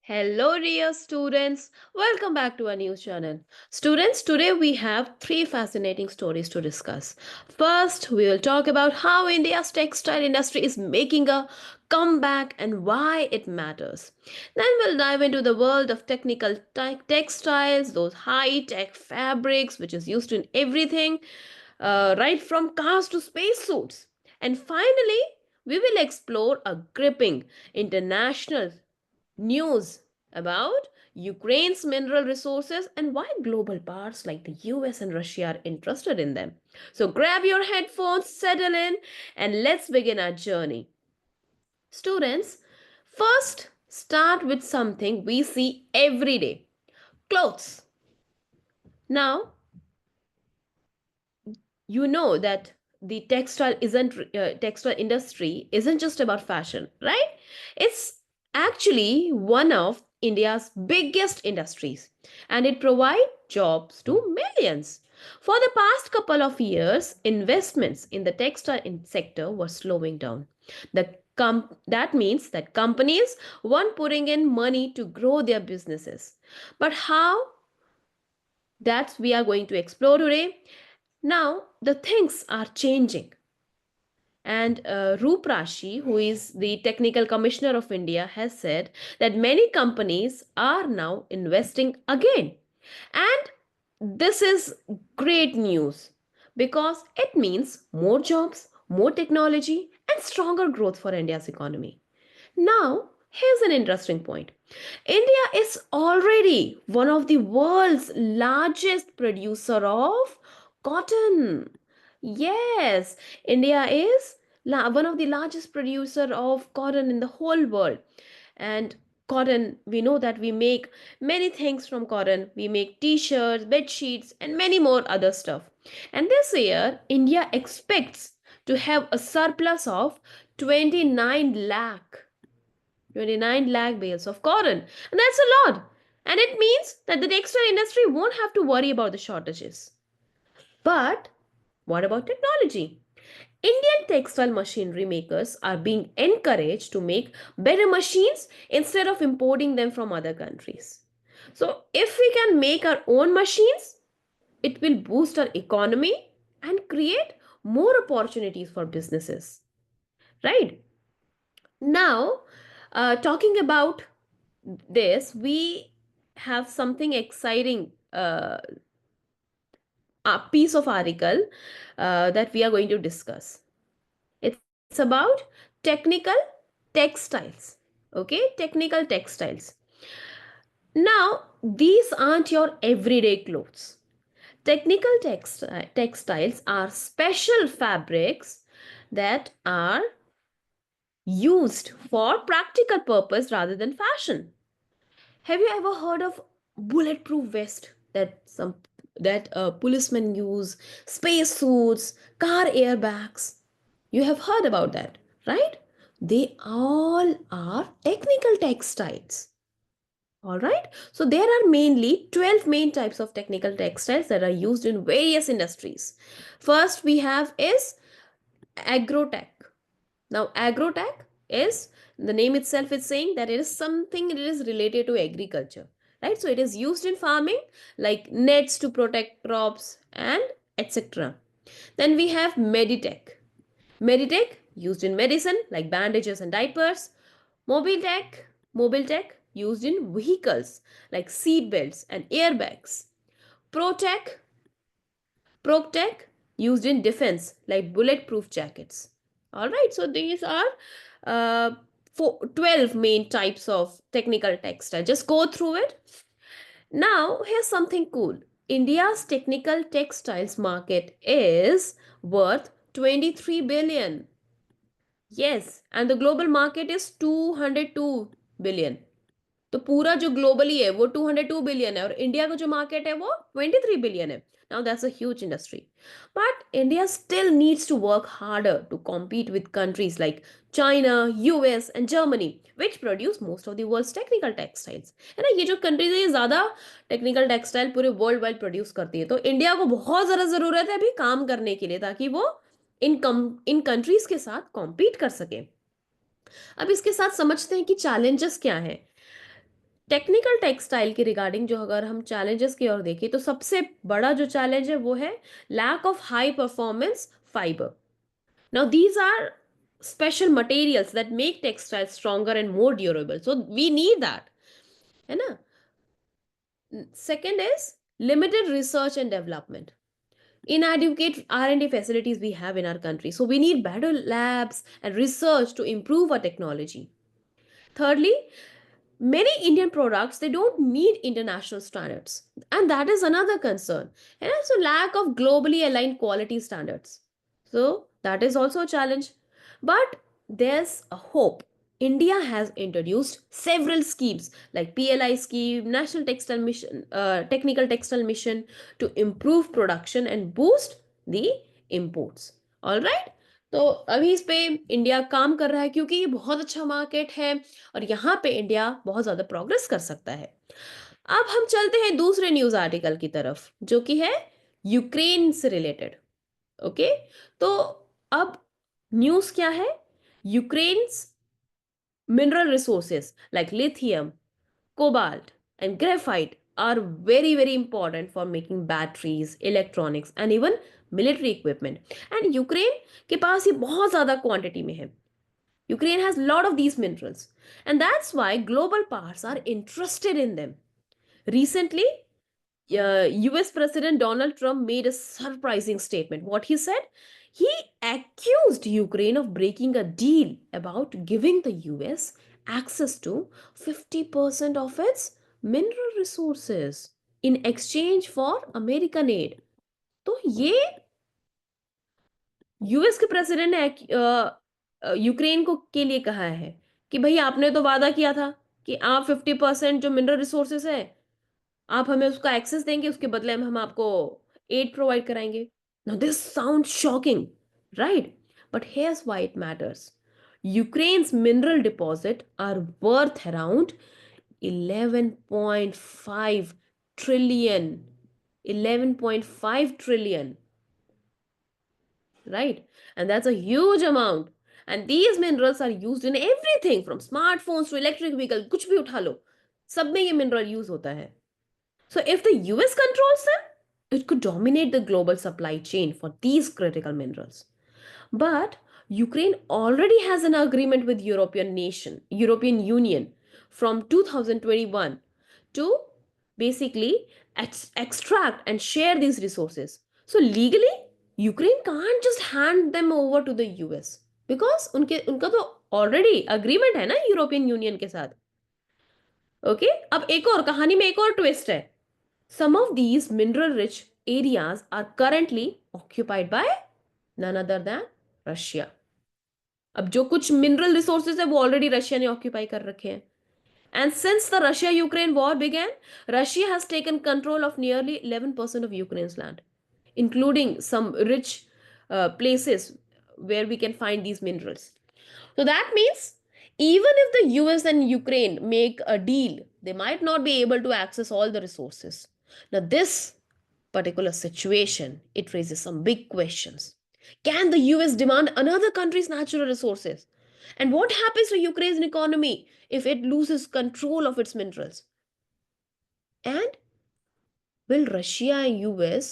Hello, dear students. Welcome back to our news channel. Students, today we have three fascinating stories to discuss. First, we will talk about how India's textile industry is making a comeback and why it matters. Then we'll dive into the world of technical textiles, those high-tech fabrics which is used in everything, right from cars to spacesuits. And finally, we will explore a gripping international news about Ukraine's mineral resources and why global powers like the US and Russia are interested in them. So grab your headphones, settle in, and let's begin our journey. Students, first start with something we see every day, clothes. Now, you know that the textile industry isn't just about fashion, right? It's actually one of India's biggest industries, and it provides jobs to millions. For the past couple of years, investments in the sector were slowing down. That means that companies weren't putting in money to grow their businesses. But how? That's we are going to explore today. Now, the things are changing. And Roop Rashi, who is the Technical Commissioner of India, has said that many companies are now investing again. And this is great news because it means more jobs, more technology, and stronger growth for India's economy. Now, here's an interesting point. India is already one of the world's largest producer of cotton. Yes, India is one of the largest producer of cotton in the whole world. And cotton, we know that we make many things from cotton. We make t-shirts, bed sheets, and many more other stuff. And this year, India expects to have a surplus of 29 lakh 29 lakh bales of cotton. And that's a lot. And it means that the textile industry won't have to worry about the shortages. But what about technology? Indian textile machinery makers are being encouraged to make better machines instead of importing them from other countries. So, if we can make our own machines, it will boost our economy and create more opportunities for businesses. Right? Now, talking about this, we have something exciting, a piece of article that we are going to discuss. It's about technical textiles. Okay, technical textiles. Now, these aren't your everyday clothes. Textiles are special fabrics that are used for practical purpose rather than fashion. Have you ever heard of bulletproof vest that policemen use, space suits, car airbags? You have heard about that, right? They all are technical textiles. All right. So there are mainly 12 main types of technical textiles that are used in various industries. First we have is agrotech. Now, agrotech is the name itself is saying that it is something that is related to agriculture, right? So, it is used in farming like nets to protect crops and etc. Then we have Meditech. Meditech used in medicine like bandages and diapers. Mobile tech used in vehicles like seat belts and airbags. Protech, Protech used in defense like bulletproof jackets. All right, so these are 12 main types of technical textile. Just go through it. Now, here's something cool. India's technical textiles market is worth 23 billion. Yes, and the global market is 202 billion. तो पूरा जो globally है वो 202 billion है और India का जो market है वो 23 बिलियन है. Now that's a huge industry. But India still needs to work harder to compete with countries like China, US and Germany, which produce most of the world's technical textiles. है ना, ये जो countries है ये ज़्यादा technical textile पूरे world wide produce करती है, तो इंडिया को बहुत ज़्यादा ज़रूरत है अभी काम करने के लिए ताकि वो इन कंट्रीज के साथ कॉम्पीट कर सके. अब इसके साथ समझते हैं कि चैलेंजेस क्या हैं. टेक्निकल टेक्सटाइल के रिगार्डिंग जो अगर हम चैलेंजेस की ओर देखें तो सबसे बड़ा जो चैलेंज है वो है lack of high performance fibre. Now these are special materials that make textiles stronger and more durable, so we need that, है ना. Second is limited research and development, inadequate R&D facilities we have in our country, so we need better labs and research to improve our technology. Thirdly, many Indian products they don't meet international standards, and that is another concern. And also lack of globally aligned quality standards. So that is also a challenge. But there's a hope. India has introduced several schemes like PLI scheme, National Textile Mission, Technical Textile Mission to improve production and boost the imports. All right. तो अभी इस पे India काम कर रहा है क्योंकि ये बहुत अच्छा मार्केट है और यहाँ पे इंडिया बहुत ज्यादा प्रोग्रेस कर सकता है. अब हम चलते हैं दूसरे न्यूज आर्टिकल की तरफ जो कि है यूक्रेन से रिलेटेड. ओके. तो अब न्यूज क्या है. Ukraine mineral resources like lithium, cobalt, and graphite are very, very important for making batteries, electronics, and even military equipment. And Ukraine के पास ये बहुत ज़्यादा quantity में है. Ukraine has a lot of these minerals, and that's why global powers are interested in them. Recently, US President Donald Trump made a surprising statement. What he said? He accused Ukraine of breaking a deal about giving the US access to 50% of its mineral resources in exchange for American aid. तो ये US के president ने Ukraine को के लिए कहा है कि भाई आपने तो वादा किया था कि आप 50% जो मिनरल रिसोर्सेस है आप हमें उसका एक्सेस देंगे उसके बदले में हम आपको एड प्रोवाइड कराएंगे. Now this sound shocking, right? But here's why it matters. Ukraine's mineral deposit are worth around 11.5 trillion. 11.5 trillion, right? And that's a huge amount. And these minerals are used in everything from smartphones to electric vehicles. कुछ भी उठा लो, सब में ये mineral use होता है. So if the US controls them, it could dominate the global supply chain for these critical minerals. But Ukraine already has an agreement with European Union from 2021 to basically extract and share these resources. So legally, Ukraine can't just hand them over to the US because उनका तो already agreement है ना European union के साथ. Okay. अब एक और कहानी में एक और ट्विस्ट है. Some of these mineral rich areas are currently occupied by none other than Russia. अब जो कुछ मिनरल रिसोर्सेज है वो ऑलरेडी रशिया ने ऑक्यूपाई कर रखे हैं. And since the Russia-Ukraine war began, Russia has taken control of nearly 11% of Ukraine's land, including some rich places where we can find these minerals. So that means even if the US and Ukraine make a deal, they might not be able to access all the resources. Now, this particular situation, it raises some big questions. Can the US demand another country's natural resources? And what happens to Ukraine's economy if it loses control of its minerals? And will Russia and US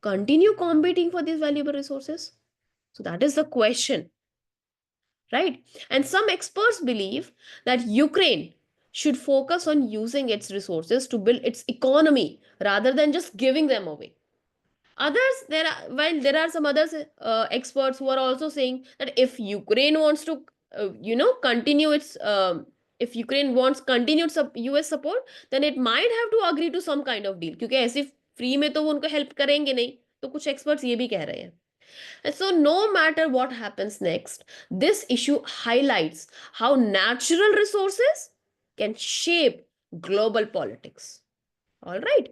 continue competing for these valuable resources? So that is the question, right? And some experts believe that Ukraine should focus on using its resources to build its economy rather than just giving them away. Others, there are some other experts who are also saying that if Ukraine wants to continue its if Ukraine wants continued US support, then it might have to agree to some kind of deal, क्योंकि ऐसे free में तो वो उनको help करेंगे नहीं. तो कुछ एक्सपर्ट्स ये भी कह रहे हैं. And so, no matter what happens next, this issue highlights how natural resources can shape global politics. All right.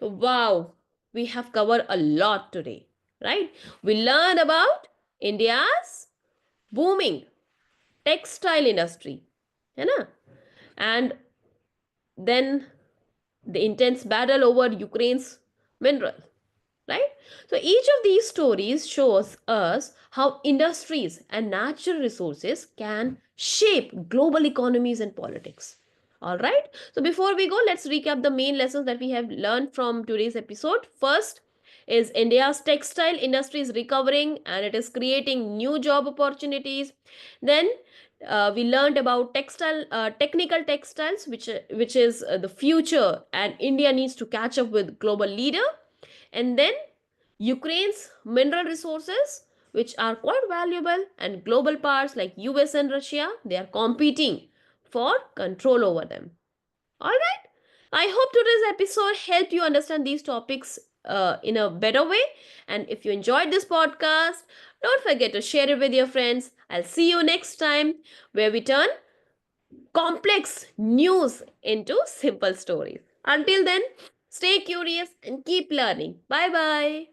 So, wow, we have covered a lot today, right? We learned about India's booming textile industry, है ना? And then the intense battle over Ukraine's mineral, right? So each of these stories shows us how industries and natural resources can shape global economies and politics. All right. So before we go, let's recap the main lessons that we have learned from today's episode. First is India's textile industry is recovering and it is creating new job opportunities. Then we learned about technical textiles, which is the future, and India needs to catch up with global leader. And then Ukraine's mineral resources, which are quite valuable, and global powers like US and Russia, they are competing for control over them. All right. I hope today's episode helped you understand these topics in a better way. And if you enjoyed this podcast, don't forget to share it with your friends. I'll see you next time where we turn complex news into simple stories. Until then, stay curious and keep learning. Bye bye.